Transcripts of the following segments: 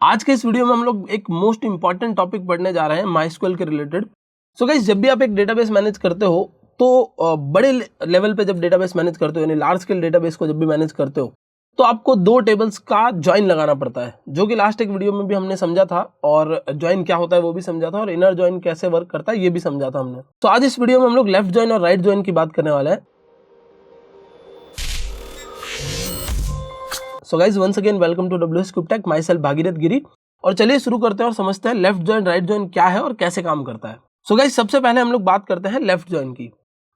आज के इस वीडियो में हम लोग एक मोस्ट इंपॉर्टेंट टॉपिक पढ़ने जा रहे हैं माइस्क्यूएल के रिलेटेड। सो गाइस, जब भी आप एक डेटाबेस मैनेज करते हो तो बड़े लेवल पे जब डेटाबेस मैनेज करते हो यानी लार्ज स्केल डेटाबेस को जब भी मैनेज करते हो तो आपको दो टेबल्स का ज्वाइन लगाना पड़ता है, जो कि लास्ट एक वीडियो में भी हमने समझा था और ज्वाइन क्या होता है वो भी समझा था और इनर ज्वाइन कैसे वर्क करता है ये भी समझा था हमने। तो आज इस वीडियो में हम लोग लेफ्ट ज्वाइन और राइट ज्वाइन की बात करने वाले हैं। So guys, once again welcome to WS Tech, myself Bhagirath Giri. और चलिए शुरू करते हैं और समझते हैं लेफ्ट ज्वाइन राइट ज्वाइन क्या है और कैसे काम करता है। सो गाइस, सबसे पहले हम लोग बात करते हैं लेफ्ट ज्वाइन की।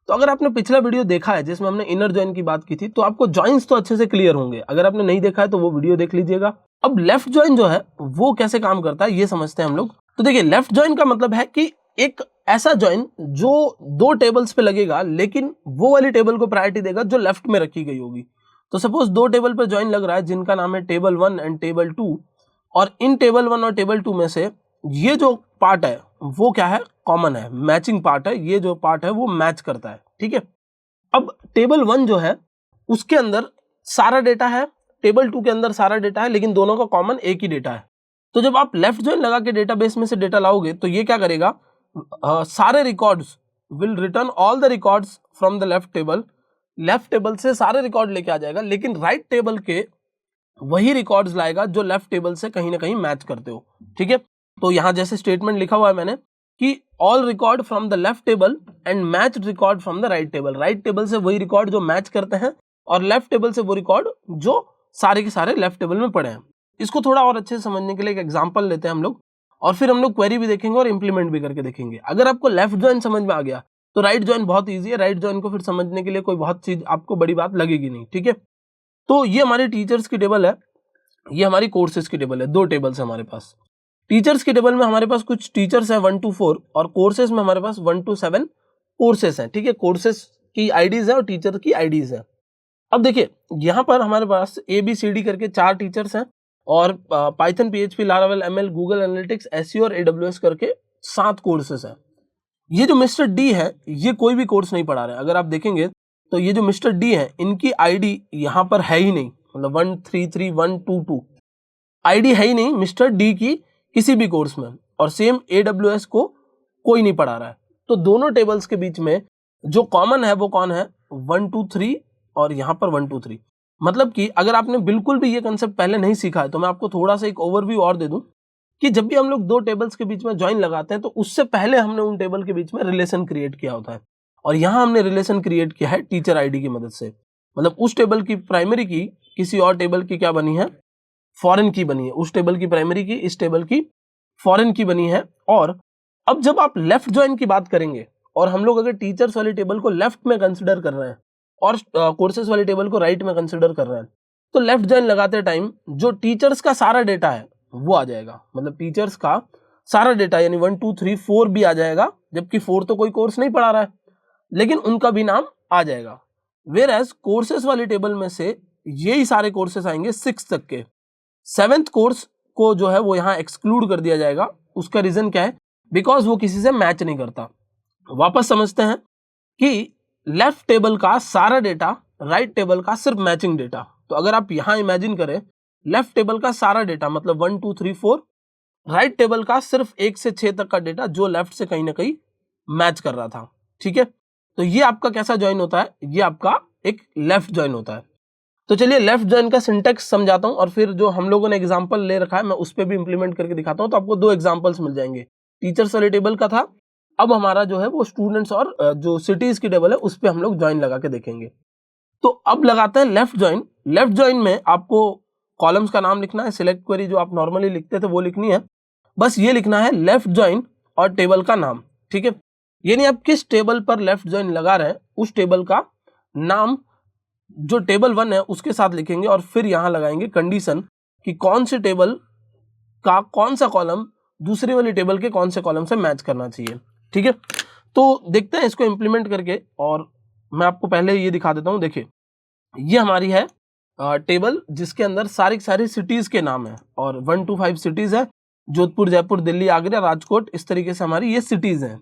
तो अगर आपने पिछला वीडियो देखा है जिसमें हमने इनर ज्वाइन की बात की थी तो आपको ज्वाइंस तो अच्छे से क्लियर होंगे। अगर आपने नहीं देखा है तो वो वीडियो देख लीजिएगा। अब लेफ्ट ज्वाइन जो है वो कैसे काम करता है ये समझते हैं हम लोग। तो देखिए, लेफ्ट ज्वाइन का मतलब है कि एक ऐसा ज्वाइन जो दो टेबल्स पे लगेगा लेकिन वो वाली टेबल को प्रायोरिटी देगा जो लेफ्ट में रखी गई होगी। तो सपोज दो टेबल पर ज्वाइन लग रहा है जिनका नाम है टेबल 1 एंड टेबल 2, और इन टेबल 1 और टेबल 2 में से ये जो पार्ट है वो क्या है, कॉमन है, मैचिंग पार्ट है। ये जो पार्ट है वो मैच करता है, ठीक है। अब टेबल 1 जो है उसके अंदर सारा डेटा है, टेबल 2 के अंदर सारा डेटा है, लेकिन दोनों का कॉमन एक ही डेटा है। तो जब आप लेफ्ट ज्वाइन लगा के डेटाबेस में से डेटा लाओगे तो ये क्या करेगा, सारे records will return all the records from the left table से सारे रिकॉर्ड लेके आ जाएगा, लेकिन राइट टेबल के वही रिकॉर्ड्स लाएगा जो लेफ्ट टेबल से कहीं ना कहीं मैच करते हो, ठीक है। तो यहां जैसे स्टेटमेंट लिखा हुआ है मैंने कि all record from the left table and match record from the right table. Right table से वही रिकॉर्ड जो मैच करते हैं और लेफ्ट टेबल से वो रिकॉर्ड जो सारे के सारे लेफ्ट टेबल में पड़े हैं। इसको थोड़ा और अच्छे से समझने के लिए एक एग्जांपल लेते हैं हम लोग, और फिर हम लोग क्वेरी भी देखेंगे और इंप्लीमेंट भी करके देखेंगे। अगर आपको लेफ्ट ज्वाइन समझ में आ गया तो राइट ज्वाइन बहुत इजी है। राइट ज्वाइन को फिर समझने के लिए कोई बहुत चीज आपको बड़ी बात लगेगी नहीं, ठीक है। तो ये हमारी टीचर्स की टेबल है, ये हमारी कोर्सेज की टेबल है। दो टेबल्स है हमारे पास। टीचर्स की टेबल में हमारे पास कुछ टीचर्स हैं 1 to 4 और कोर्सेज में हमारे पास 1 to 7 कोर्सेज हैं, ठीक है। कोर्सेज की आईडीज है और टीचर की आईडीज है। अब देखिए, यहाँ पर हमारे पास ABCD करके 4 टीचर्स हैं और Python, PHP, Laravel, ML, Google analytics, SEO और AWS करके 7 कोर्सेज हैं। ये जो मिस्टर डी है ये कोई भी कोर्स नहीं पढ़ा रहे हैं। अगर आप देखेंगे तो ये जो मिस्टर डी है इनकी आईडी यहाँ पर है ही नहीं, मतलब 133122 आईडी है ही नहीं मिस्टर डी की किसी भी कोर्स में, और सेम AWS को कोई नहीं पढ़ा रहा है। तो दोनों टेबल्स के बीच में जो कॉमन है वो कौन है, 1 2 3 और यहाँ पर 1 2 3। मतलब कि अगर आपने बिल्कुल भी ये कंसेप्ट पहले नहीं सीखा है तो मैं आपको थोड़ा सा एक ओवरव्यू और दे दूं कि जब भी हम लोग दो टेबल्स के बीच में ज्वाइन लगाते हैं तो उससे पहले हमने उन टेबल के बीच में रिलेशन क्रिएट किया होता है, और यहाँ हमने रिलेशन क्रिएट किया है टीचर आईडी की मदद से। मतलब उस टेबल की प्राइमरी की किसी और टेबल की क्या बनी है, फॉरेन की बनी है। उस टेबल की प्राइमरी की इस टेबल की फॉरेन की बनी है। और अब जब आप लेफ्ट ज्वाइन की बात करेंगे और हम लोग अगर टीचर्स वाली टेबल को लेफ्ट में कंसिडर कर रहे हैं और कोर्सेज वाली टेबल को राइट में कंसिडर कर रहे हैं तो लेफ्ट ज्वाइन लगाते टाइम जो टीचर्स का सारा डेटा है वो आ जाएगा। मतलब टीचर्स का सारा डेटा यानी 1 2 3 4 भी आ जाएगा, जबकि 4 तो कोई कोर्स नहीं पढ़ा रहा है लेकिन उनका भी नाम आ जाएगा। वेयर एज कोर्सेस वाली टेबल में से यही सारे कोर्सेस आएंगे 6 तक के। 7th कोर्स को जो है वो यहाँ एक्सक्लूड कर दिया जाएगा। उसका रीजन क्या है, बिकॉज वो किसी से मैच नहीं करता। वापस समझते हैं कि लेफ्ट टेबल का सारा डेटा, राइट टेबल का सिर्फ मैचिंग डेटा। तो अगर आप यहाँ इमेजिन करें लेफ्ट टेबल का सारा डेटा मतलब 1 2 3 4, राइट टेबल का सिर्फ 1 से 6 तक का डेटा जो लेफ्ट से कहीं ना कहीं मैच कर रहा था, ठीक है। तो ये आपका कैसा ज्वाइन होता है, ये आपका एक लेफ्ट ज्वाइन होता है। तो चलिए लेफ्ट ज्वाइन का सिंटेक्स समझाता हूं और फिर जो हम लोगों ने एग्जांपल ले रखा है मैं उस पर भी इंप्लीमेंट करके दिखाता हूं। तो आपको 2 एग्जांपल्स मिल जाएंगे। टीचर्स वाले टेबल का था, अब हमारा जो है वो स्टूडेंट्स और जो सिटीज की टेबल है उस पर हम लोग ज्वाइन लगा के देखेंगे। तो अब लगाते हैं लेफ्ट ज्वाइन। लेफ्ट ज्वाइन में आपको कॉलम्स का नाम लिखना है, सिलेक्ट क्वेरी जो आप नॉर्मली लिखते थे वो लिखनी है। बस ये लिखना है लेफ्ट ज्वाइन और टेबल का नाम, ठीक है। यानी आप किस टेबल पर लेफ्ट ज्वाइन लगा रहे हैं उस टेबल का नाम जो टेबल 1 है उसके साथ लिखेंगे, और फिर यहां लगाएंगे कंडीशन कि कौन से टेबल का कौन सा कॉलम दूसरी वाली टेबल के कौन से कॉलम से मैच करना चाहिए, ठीक है। तो देखते हैं इसको इंप्लीमेंट करके, और मैं आपको पहले ये दिखा देता हूं। देखिए, ये हमारी है टेबल जिसके अंदर सारी सिटीज के नाम है, और 1 to 5 सिटीज है, जोधपुर, जयपुर, दिल्ली, आगरा, राजकोट, इस तरीके से हमारी ये सिटीज हैं।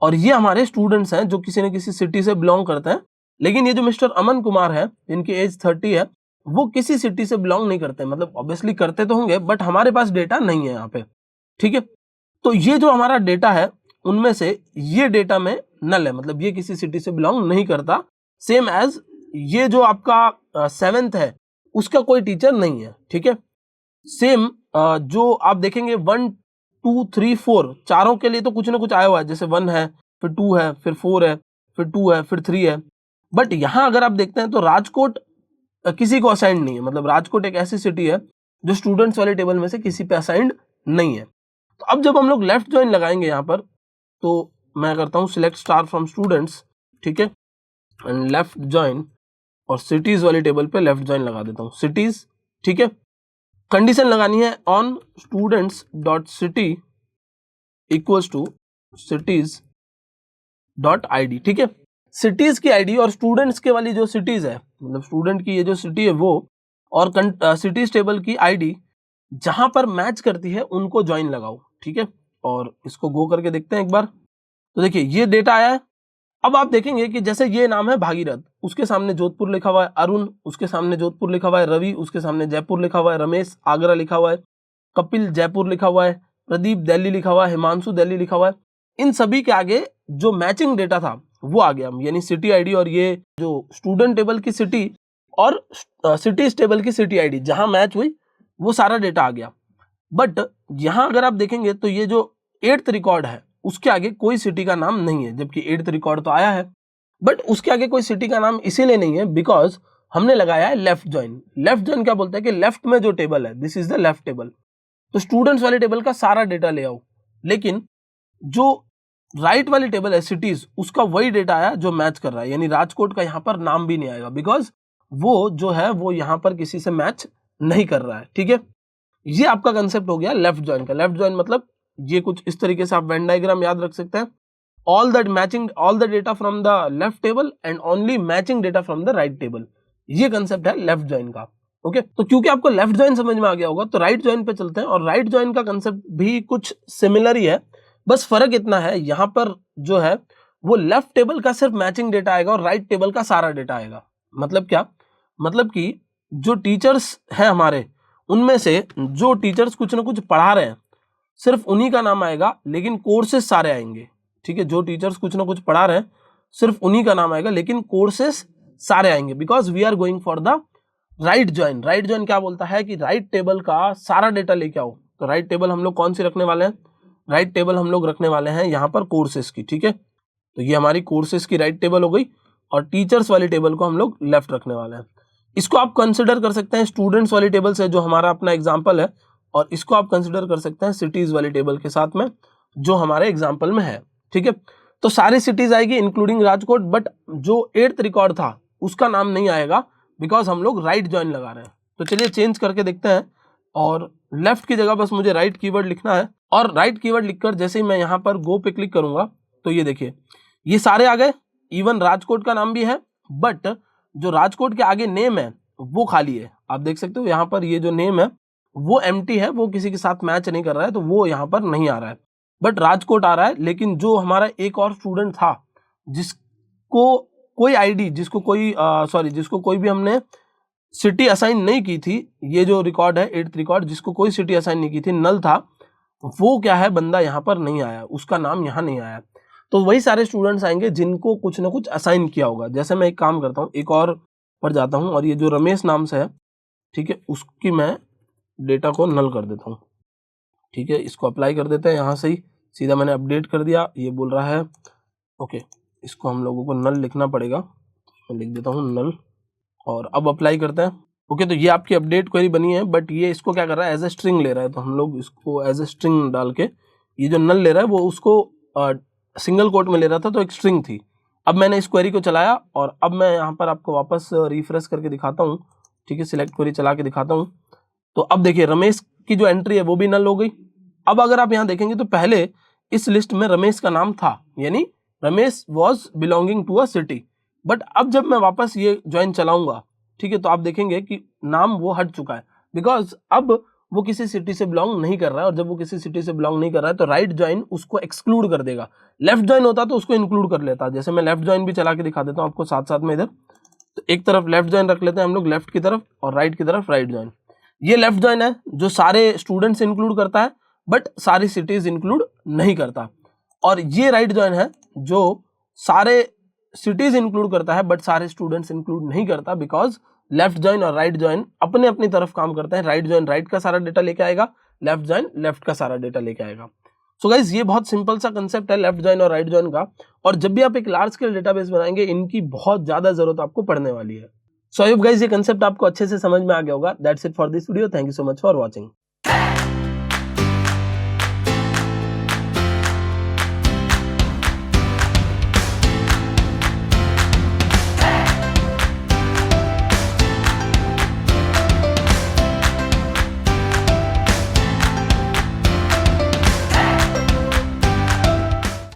और ये हमारे स्टूडेंट्स हैं जो किसी न किसी सिटी से बिलोंग करते हैं। लेकिन ये जो मिस्टर अमन कुमार है जिनकी एज 30 है वो किसी सिटी से बिलोंग नहीं करते, मतलब ऑब्वियसली करते तो होंगे बट हमारे पास डेटा नहीं है यहाँ पे, ठीक है। तो ये जो हमारा डेटा है उनमें से ये डेटा में नल है, मतलब ये किसी सिटी से बिलोंग नहीं करता। सेम एज ये जो आपका 7th है उसका कोई टीचर नहीं है, ठीक है। सेम जो आप देखेंगे 1 2 3 4 चारों के लिए तो कुछ ना कुछ आया हुआ है, जैसे 1 है, फिर 2 है, फिर 4 है, फिर 2 है, फिर 3 है। बट यहां अगर आप देखते हैं तो राजकोट किसी को असाइंड नहीं है, मतलब राजकोट एक ऐसी सिटी है जो स्टूडेंट्स वाले टेबल में से किसी पे असाइंड नहीं है। तो अब जब हम लोग लेफ्ट ज्वाइन लगाएंगे यहाँ पर, तो मैं करता हूँ सिलेक्ट स्टार फ्रॉम स्टूडेंट्स, ठीक है, एंड लेफ्ट ज्वाइन, और सिटीज वाली टेबल पे लेफ्ट ज्वाइन लगा देता हूँ, सिटीज, ठीक है। कंडीशन लगानी है on students dot city equals to cities dot ID, ठीक है। सिटीज की आईडी और स्टूडेंट्स के वाली जो सिटीज है, मतलब स्टूडेंट की ये जो सिटी है वो, और सिटीज टेबल की आईडी जहां पर मैच करती है उनको ज्वाइन लगाओ, ठीक है। और इसको गो करके देखते हैं एक बार। तो देखिए ये डेटा आया है। अब आप देखेंगे कि जैसे ये नाम है भागीरथ, उसके सामने जोधपुर लिखा हुआ है, अरुण उसके सामने जोधपुर लिखा हुआ है, रवि उसके सामने जयपुर लिखा हुआ है, रमेश आगरा लिखा हुआ है, कपिल जयपुर लिखा हुआ है, प्रदीप दिल्ली लिखा हुआ है, हिमांशु दिल्ली लिखा हुआ है। इन सभी के आगे जो मैचिंग डेटा था वो आ गया, यानी सिटी आईडी और ये जो स्टूडेंट टेबल की सिटी और सिटीज टेबल की सिटी आईडी जहां मैच हुई वो सारा डेटा आ गया। बट यहां अगर आप देखेंगे तो ये जो 8th रिकॉर्ड है उसके आगे कोई सिटी का नाम नहीं है, जबकि 8th रिकॉर्ड तो आया है बट उसके आगे कोई सिटी का नाम इसीलिए नहीं है बिकॉज हमने लगाया है लेफ्ट ज्वाइन। लेफ्ट ज्वाइन क्या बोलता है कि लेफ्ट में जो टेबल है this is the left table, तो स्टूडेंट्स वाले टेबल का सारा डेटा ले आओ, लेकिन जो राइट वाली टेबल है सिटीज उसका वही डेटा आया जो मैच कर रहा है, यानी राजकोट का यहाँ पर नाम भी नहीं आएगा बिकॉज वो जो है वो यहाँ पर किसी से मैच नहीं कर रहा है, ठीक है। ये आपका कंसेप्ट हो गया लेफ्ट ज्वाइन का। लेफ्ट ज्वाइन मतलब ये कुछ इस तरीके से आप वेन डायग्राम याद रख सकते हैं, all the data from the left table and only matching data from the right table, ये कंसेप्ट है लेफ्ट ज्वाइन का, ओके। तो क्योंकि आपको लेफ्ट ज्वाइन समझ में आ गया होगा तो राइट ज्वाइन पे चलते हैं, और राइट ज्वाइन का कंसेप्ट भी कुछ सिमिलर ही है, बस फर्क इतना है यहाँ पर जो है वो लेफ्ट टेबल का सिर्फ मैचिंग डेटा आएगा और राइट टेबल का सारा डेटा आएगा। मतलब क्या, मतलब कि जो टीचर्स हैं हमारे उनमें से जो टीचर्स कुछ ना कुछ पढ़ा रहे हैं सिर्फ उन्हीं का नाम आएगा, लेकिन कोर्सेज सारे आएंगे, ठीक है। जो टीचर्स कुछ ना कुछ पढ़ा रहे हैं सिर्फ उन्हीं का नाम आएगा, लेकिन कोर्सेज सारे आएंगे because we are going for the right join. Right join क्या बोलता है कि राइट टेबल का सारा डेटा लेके आओ। तो राइट टेबल हम लोग कौन सी रखने वाले हैं, राइट टेबल हम लोग रखने वाले हैं यहाँ पर कोर्सेज की, ठीक है। तो ये हमारी कोर्सेज की राइट टेबल हो गई, और टीचर्स वाली टेबल को हम लोग लेफ्ट रखने वाले हैं। इसको आप कंसिडर कर सकते हैं स्टूडेंट्स वाली टेबल से जो हमारा अपना एग्जाम्पल है, और इसको आप कंसिडर कर सकते हैं सिटीज वाली टेबल के साथ में जो हमारे एग्जाम्पल में है, ठीक है। तो सारी सिटीज आएगी इंक्लूडिंग राजकोट, बट जो 8th रिकॉर्ड था उसका नाम नहीं आएगा बिकॉज हम लोग राइट ज्वाइन लगा रहे हैं। तो चलिए चेंज करके देखते हैं, और लेफ्ट की जगह बस मुझे राइट कीवर्ड लिखना है, और राइट कीवर्ड लिखकर जैसे ही मैं यहाँ पर गो पे क्लिक करूंगा तो ये देखिए ये सारे आ गए, इवन राजकोट का नाम भी है, बट जो राजकोट के आगे नेम है वो खाली है। आप देख सकते हो यहाँ पर ये जो नेम है वो एम्प्टी है, वो किसी के साथ मैच नहीं कर रहा है, तो वो यहाँ पर नहीं आ रहा है, बट राजकोट आ रहा है। लेकिन जो हमारा एक और स्टूडेंट था जिसको कोई आईडी, जिसको कोई भी हमने सिटी असाइन नहीं की थी, ये जो रिकॉर्ड है 8th रिकॉर्ड जिसको कोई सिटी असाइन नहीं की थी, नल था, वो क्या है बंदा यहाँ पर नहीं आया, उसका नाम यहाँ नहीं आया। तो वही सारे स्टूडेंट्स आएंगे जिनको कुछ ना कुछ असाइन किया होगा। जैसे मैं एक काम करता हूँ, एक और पर जाता हूँ, और ये जो रमेश नाम से है, ठीक है, उसकी मैं डेटा को नल कर देता हूँ, ठीक है। इसको अप्लाई कर देते हैं, यहाँ से ही सीधा मैंने अपडेट कर दिया, ये बोल रहा है ओके, इसको हम लोगों को नल लिखना पड़ेगा, मैं लिख देता हूँ नल, और अब अप्लाई करते हैं। ओके, तो ये आपकी अपडेट क्वेरी बनी है, बट ये इसको क्या कर रहा है एज ए स्ट्रिंग ले रहा है, तो हम लोग इसको एज ए स्ट्रिंग डाल के, ये जो नल ले रहा है वो उसको सिंगल कोट में ले रहा था तो एक स्ट्रिंग थी। अब मैंने इस क्वेरी को चलाया, और अब मैं यहाँ पर आपको वापस रिफ्रेश करके दिखाता हूँ, ठीक है, सिलेक्ट क्वेरी चला के दिखाता हूँ। तो अब देखिए रमेश की जो एंट्री है वो भी नल हो गई। अब अगर आप यहाँ देखेंगे तो पहले इस लिस्ट में रमेश का नाम था, यानी Ramesh was belonging to a city, but अब जब मैं वापस ये ज्वाइन चलाऊंगा, ठीक है, तो आप देखेंगे कि नाम वो हट चुका है बिकॉज अब वो किसी सिटी से बिलोंग नहीं कर रहा है, और जब वो किसी सिटी से बिलोंग नहीं कर रहा है तो राइट ज्वाइन उसको एक्सक्लूड कर देगा। लेफ्ट ज्वाइन होता तो उसको इंक्लूड कर लेता। जैसे मैं लेफ्ट ज्वाइन भी चला के दिखा देता हूँ आपको साथ साथ में इधर। तो एक तरफ लेफ्ट जॉइन रख लेते हैं हम लोग लेफ्ट की तरफ और राइट की तरफ राइट जॉइन। ये लेफ्ट जॉइन है जो सारे स्टूडेंट्स इंक्लूड करता है बट सारी सिटीज इंक्लूड नहीं करता, और ये राइट जॉइन है जो सारे सिटीज इंक्लूड करता है बट सारे स्टूडेंट्स इंक्लूड नहीं करता, बिकॉज लेफ्ट जॉइन और राइट जॉइन अपने अपनी तरफ काम करते हैं। राइट जॉइन राइट का सारा डेटा लेके आएगा, लेफ्ट जॉइन लेफ्ट का सारा डेटा लेके आएगा। सो गाइज ये बहुत सिंपल सा कंसेप्ट है लेफ्ट जॉइन और राइट जॉइन का, और जब भी आप एक लार्ज स्केल डेटाबेस बनाएंगे इनकी बहुत ज्यादा जरूरत आपको पड़ने वाली है। सो आई होप गाइज ये कंसेप्ट आपको अच्छे से समझ में आ गया होगा। That's it for this video, thank you so much for watching.